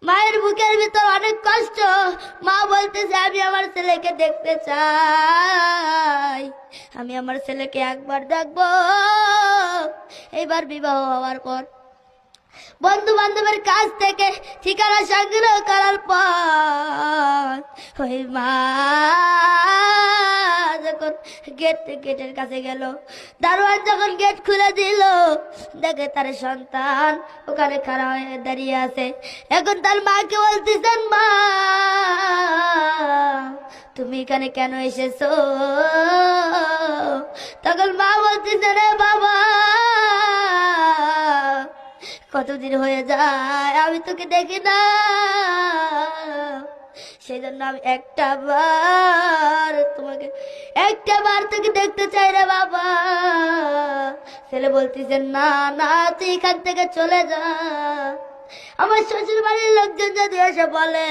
মায়ের বুকের ভিতর অনেক কষ্ট। মা বলতেছে আমি আমার ছেলেকে দেখতে চাই, আমি আমার ছেলেকে একবার দেখবো। এইবার বিবাহ হওয়ার পর বন্ধু বান্ধবের কাছ থেকে ঠিকানা সংগ্রহ করার পর ওই মা যখন গেটের কাছে গেল, দারোয়ান যখন গেট খুলে দিল, দেখে তার সন্তান ওখানে খাড়া হয়ে দাঁড়িয়ে আছে। এখন তার মাকে বলতেছেন, মা তুমি এখানে কেন এসেছো? তখন মা বলতেছে, রে বাবা কতদিন হয়ে যায় আমি তোকে দেখি না, সেই জন্য আমি একটা বার তোকে দেখতে চাই রে বাবা। ছেলে বলতেছেন, না না তুই এখান থেকে চলে যা, আমার শ্বশুর বাড়ির লোকজন যদি এসে বলে